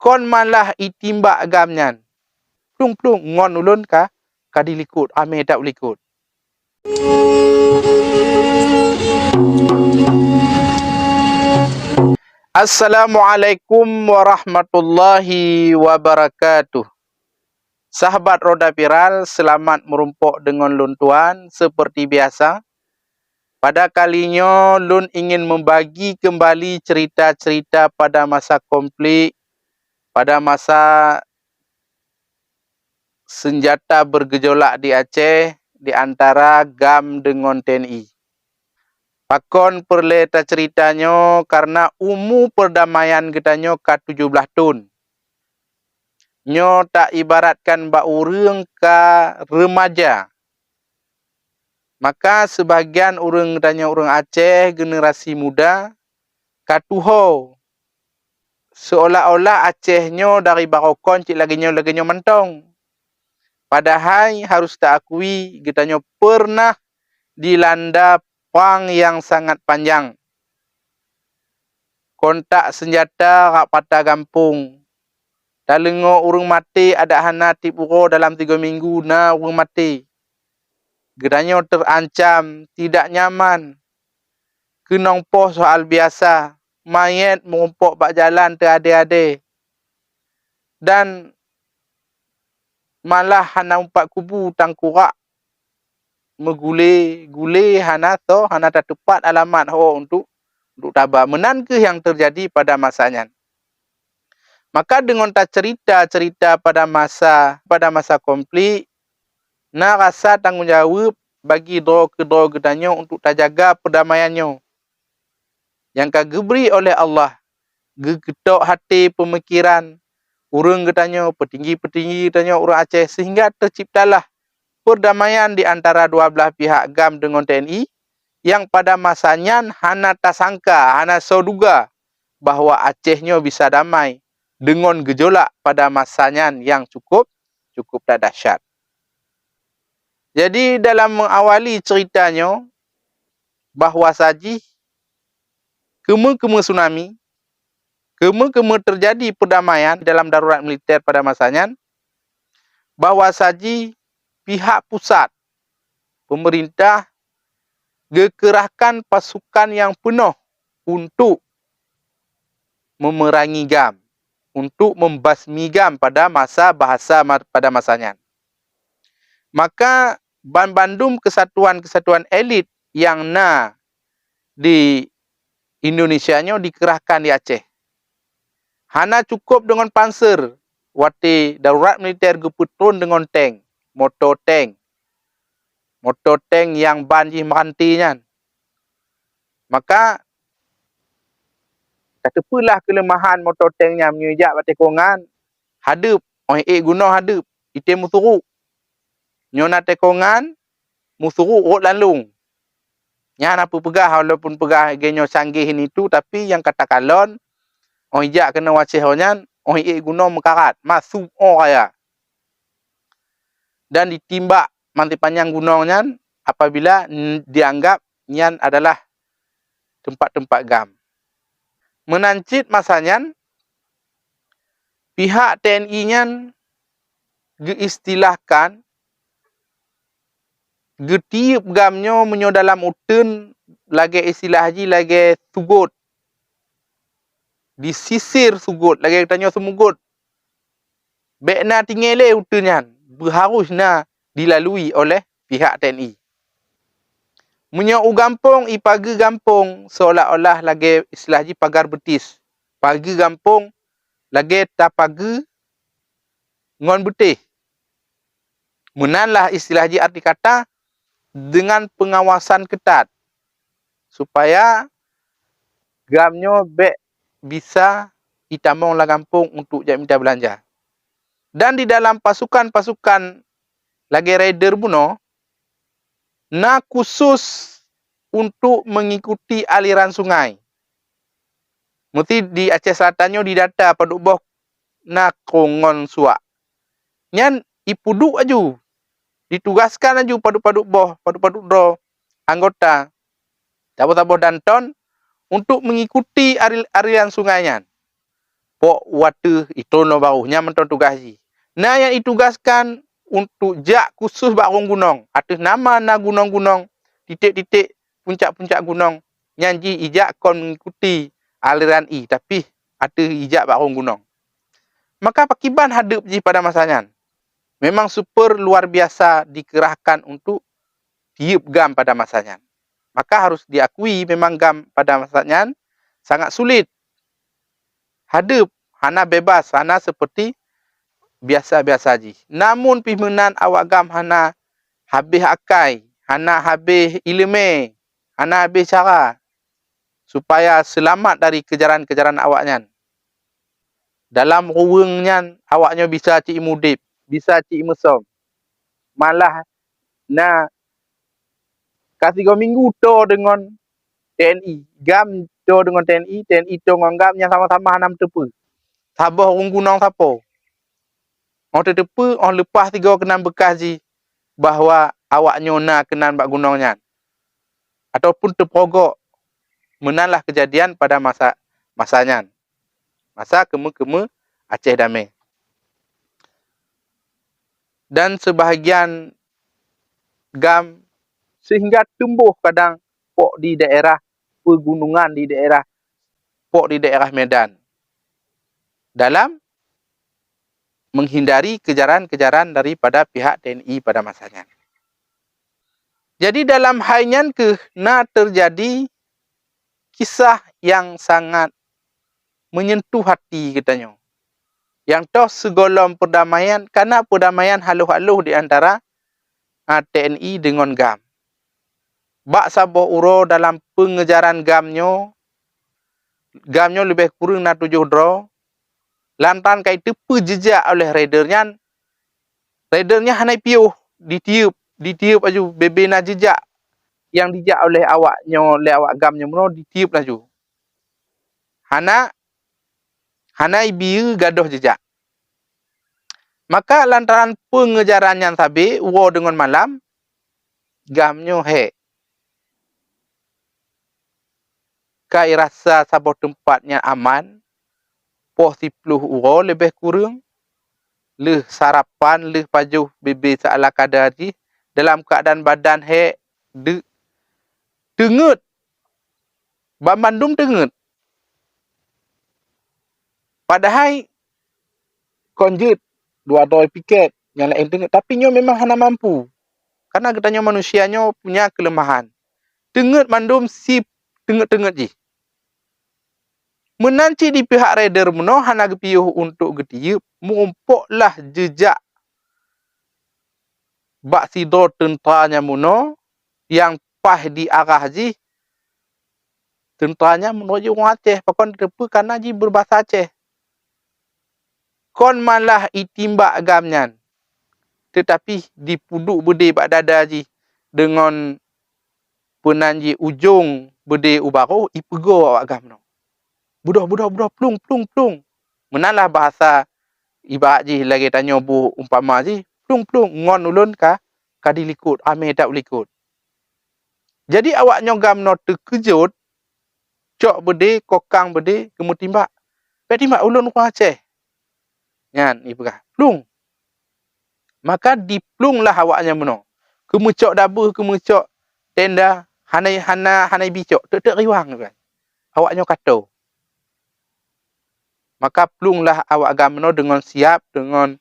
kon malah itimbak gamnyan. Plung ngon ulun ka dilikut, ame tak ulikut. Assalamualaikum warahmatullahi wabarakatuh. Sahabat Roda Viral, selamat merumpok dengan lun tuan. Seperti biasa, pada kalinya lun ingin membagi kembali cerita-cerita pada masa konflik, pada masa senjata bergejolak di Aceh di antara GAM dengan TNI. Pakon perle ta ceritanya karena perdamaian getanyo ke-17 tahun. Nyo tak ibaratkan ba urang ka remaja. Maka sebagian urang getanyo urang Aceh generasi muda katuho. Seolah-olah Acehnyo dari barokon cik laginyo mentong. Padahal harus tak akui getanyo pernah dilanda perang yang sangat panjang. Kontak senjata rak patah gampung. Talengo urang mati ada hana tipuro dalam 3 minggu na urang mati. Getanyo terancam, tidak nyaman. Kenongpoh soal biasa. Mayat mengumpuk bak jalan terade-ade. Dan malah hana umpat kubu tangkurak. Megule hana tak tepat alamat ho untuk tabah. Menan ke yang terjadi pada masanya. Maka dengan tak cerita-cerita pada masa konflik, na rasa tanggungjawab bagi dro getanyo untuk tak jaga perdamaiannya. Yang kageberi oleh Allah, gegetok hati pemikiran urang getanyo, petinggi-petinggi getanyo urang Aceh, sehingga terciptalah perdamaian di antara dua belah pihak GAM dengan TNI yang pada masanya hana tak sangka, hana soduga bahawa Acehnyo bisa damai dengan gejolak pada masanya yang cukup tak dahsyat. Jadi dalam mengawali ceritanya bahawa saji kema-kema tsunami, kema-kema terjadi perdamaian dalam darurat militer pada masanya, bahawa saji pihak pusat pemerintah gekerahkan pasukan yang penuh untuk memerangi GAM, untuk membasmi GAM pada masanya. Maka bandum kesatuan-kesatuan elit yang di Indonesia-nya dikerahkan di Aceh. Hana cukup dengan panser, wati darurat militer geputun dengan tank, motor tank yang banjir merantinya. Maka katapulah kelemahan motor tanknya menyejak batekongan hadap, guna hadap, ite musuruk. Nyona tekongan musuruk rot lalung. Nya apa pegah walaupun pegah genyo canggih ini tu, tapi yang kata kalon jak kena wacehonyan guna mekarat, masuk raya. Dan ditimbak manti panjang gunanya apabila dianggap nyan adalah tempat-tempat GAM. Menancit masanya pihak TNI-nya geistilahkan getiup GAM-nya menyo dalam uten lagi istilah haji lagi sugut. Disisir sugut lagi tanya semugut. Bekna tingele utennya berharusnya dilalui oleh pihak TNI. Menyo gampung ipagi gampung seolah-olah lagi istilah haji pagar betis. Pagi gampung lagi tapagi ngon betih. Menanlah istilah haji arti kata dengan pengawasan ketat supaya GAM-nya bisa itamong la kampung untuk jak minta belanja. Dan di dalam pasukan-pasukan lagi raider buno khusus untuk mengikuti aliran sungai. Mesti di Aceh Selatannya didata paduk boh kongon suak. Nyan ipuduk aju. Ditugaskan aju paduk-paduk boh, paduk-paduk do anggota tabuh-tabuh danton untuk mengikuti aliran sungainya. pok watu itu no barunya mentong tugas ji. Nah yang ditugaskan untuk jak khusus barung gunung. Atas nama na gunung-gunung, titik-titik puncak-puncak gunung. Nyanji ijak kon mengikuti aliran I. Tapi ada ijak barung gunung. Maka Pakiban hadap ji pada masanya. Memang super luar biasa dikerahkan untuk tiup gam pada masanya. Maka harus diakui memang gam pada masanya sangat sulit. Hadap, hana bebas, hana seperti biasa-biasa ji. Namun pimenan awak gam hana habis akai, hana habis ilmu, hana habis cara supaya selamat dari kejaran-kejaran awaknya. Dalam ruangnya awaknya bisa cik mudip, bisa cik mesom. Malah na kasih 3 minggu to dengan TNI, gam to dengan TNI, TNI to dengan gam yang sama-sama hana tepu. Sabah orang gunung siapa? Orang terdepa, orang lepas 3 kenan bekas ji bahawa awak nyona kenan bak gunungnya. Ataupun terpogok menanlah kejadian pada masanya. Masa keme-keme Aceh Damai. Dan sebahagian gam sehingga tumbuh kadang pok di daerah pegunungan di daerah pok di daerah Medan. Dalam menghindari kejaran-kejaran daripada pihak TNI pada masanya. Jadi dalam hal ke na terjadi kisah yang sangat menyentuh hati katanya. Yang toh segolong perdamaian, karena perdamaian haluh-haluh di antara TNI dengan GAM. Bak sabah uro dalam pengejaran GAMnyo lebih kurang na 7 draw. Lantaran kai tepu jejak oleh raidernya hanai piuh, ditiup aju bebena jejak yang dijak oleh awaknyo, oleh awak GAMnyo meno ditiup laju. Hanai biu gadoh jejak. Maka lantaran pengejaran yang sabi, war dengan malam, GAMnyo kai rasa sabah tempatnya aman, poh 10 uro lebih kurang, leh sarapan, leh pajuh bebe seala kadar ji, dalam keadaan badan tenget, Bandung tenget. Padahal konjet, 2 doi piket, yang lain tenget. Tapi nyo memang hana mampu. Karena katanya manusianya punya kelemahan. Tenget mandum si tenget-tenget ji. Menanci di pihak raider meno hana gepiuh untuk getiup, mumpoklah jejak bak sidor tenteranya meno yang pah di arah ji. Tenteranya menuju orang Aceh, pakon depa karena ji berbahasa Aceh. Kon malah itimbak gamnya. Tetapi dipuduk bede bak dada ji dengan penanji ujung bede ubaro ipego awak gam no. Budah plung. Menalah bahasa ibarat ji lagi tanya bu umpama ji plung ngon ulun ka dilikut ame tak likut. Jadi awaknya gam no terkejut cok bede kokang bede kemu timbak. Pe timbak ulun orang Aceh. Nyan ibagah plung. Maka diplunglah awaknya meno. Kemucok dabuh, kemucok tenda, hanai bicok, tek riwang kan. Awaknya kata. Maka plunglah awak agam meno dengan siap, dengan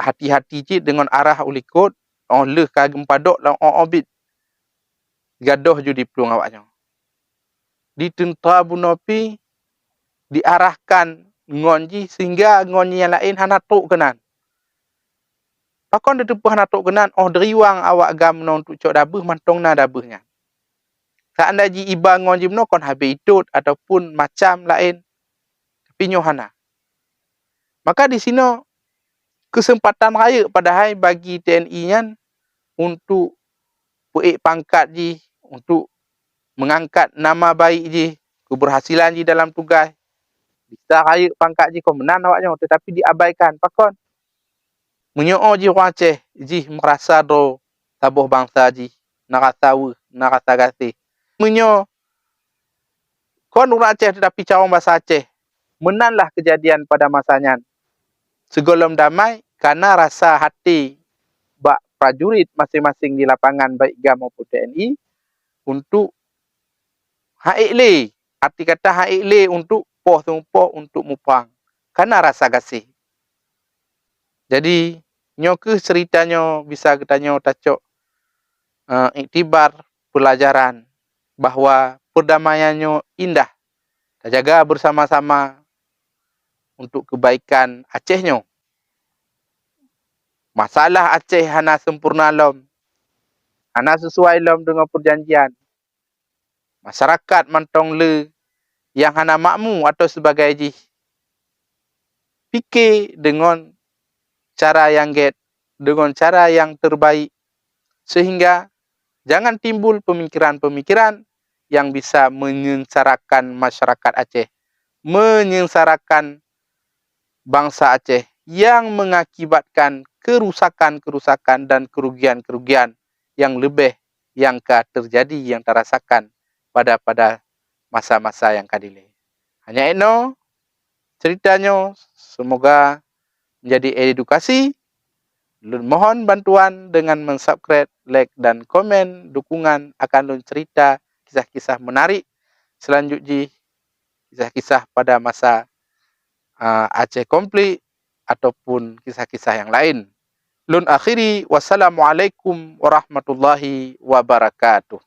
hati-hati cik, dengan arah ulikut, leh kagem padok lah obit. Gadoh ju diplung awaknya. Di tentera bunopi diarahkan ngonji sehingga ngonji yang lain hana tok kenan. Pakon dedepuh hana tok kenan, deriwang awak gam meno untuk cok dabuh mantong na dabuhnya. Seandainya ji iba ngonji meno kon habis idut ataupun macam lain. Tapi nyo hana. Maka di sini kesempatan raya padahal bagi TNI-nya untuk puik pangkat ji, untuk mengangkat nama baik ji, keberhasilan ji dalam tugas. Bisa raya pangkat ji komenan awaknya, tetapi diabaikan. Pakon menyoo ji orang Aceh ji merasa do tabuh bangsa ji, narasa gasih. Menyo kon orang Aceh tetapi cawang bahasa Aceh. menanlah kejadian pada masanya. Segolom damai karena rasa hati bak prajurit masing-masing di lapangan baik GAM maupun TNI untuk haikle, arti kata haikle untuk poh tumpoh untuk mupang karena rasa kasih. Jadi nyoke ceritanya bisa katanya tacok iktibar pelajaran bahwa perdamaiannya indah. Jaga bersama-sama untuk kebaikan Acehnya. Masalah Aceh hana sempurna lom. Hana sesuai lom dengan perjanjian. Masyarakat mantong le yang hana makmu atau sebagai jih. Fikir dengan cara yang dengan cara yang terbaik. Sehingga jangan timbul pemikiran-pemikiran yang bisa menyengsarakan masyarakat Aceh. Menyengsarakan bangsa Aceh yang mengakibatkan kerusakan-kerusakan dan kerugian-kerugian yang lebih yang terjadi yang terasakan pada masa-masa yang kadile. Hanya itu ceritanya, semoga menjadi edukasi. Mohon bantuan dengan mensubscribe, like dan komen dukungan akan lun cerita kisah-kisah menarik selanjutnya, kisah-kisah pada masa Aceh komplit ataupun kisah-kisah yang lain. Lun akhiri, wassalamualaikum warahmatullahi wabarakatuh.